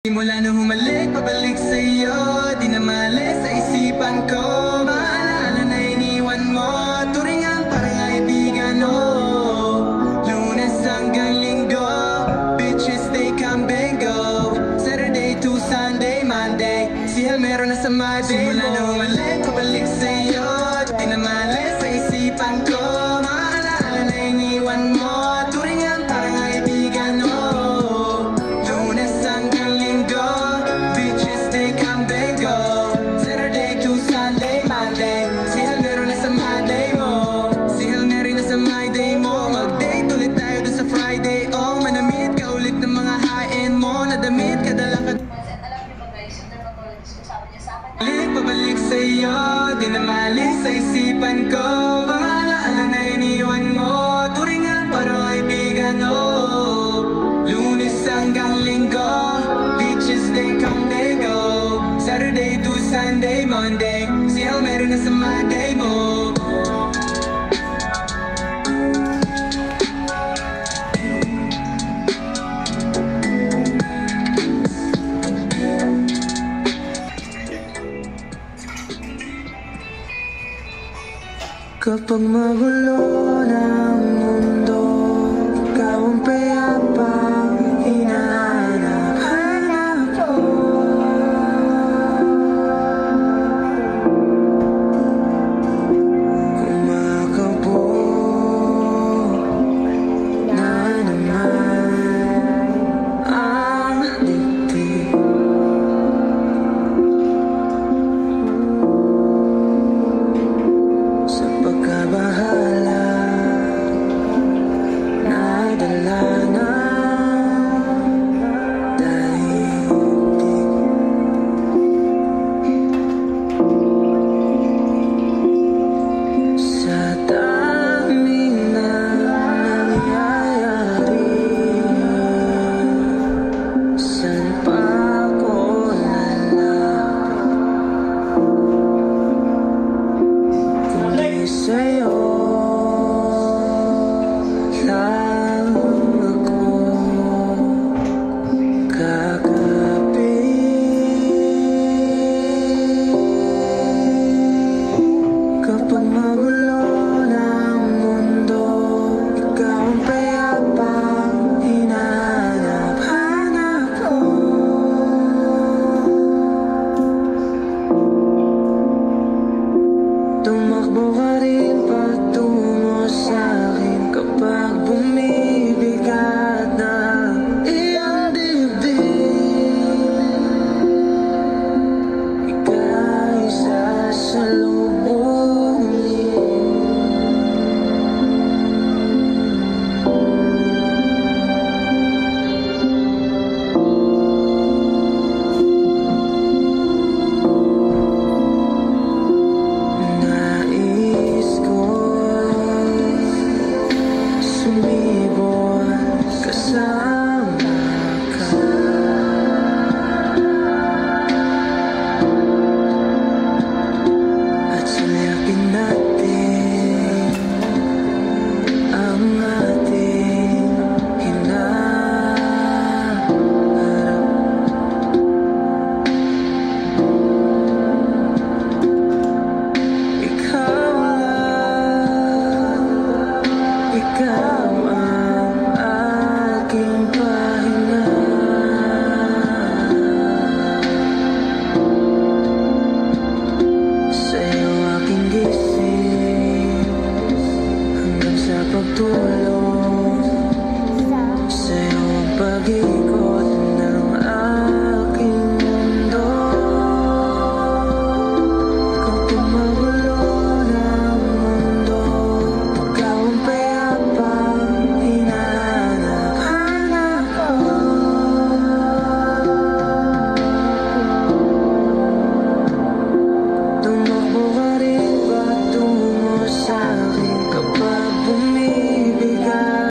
Mula nung humalik, pabalik sa'yo, di na mali sa isipan ko. Maalala na iniwan mo, turingan parang kaibigan mo. Lunes hanggang Linggo, bitches they come and go. Saturday to Sunday, Monday, si Hal meron na sa my day mo. Mula nung humalik, pabalik sa'yo, di na mali sa isipan ko. Maalala na iniwan mo, turingan parang kaibigan mo. Pabalik sa'yo, di na mali sa isipan ko. Maalala na iniwan mo, turingan parang kaibigan mo. Lunes hanggang Linggo, beaches they come they go. Saturday to Sunday, Monday, si Hal meron na sa my day mo. Kapag magulo ng mundo,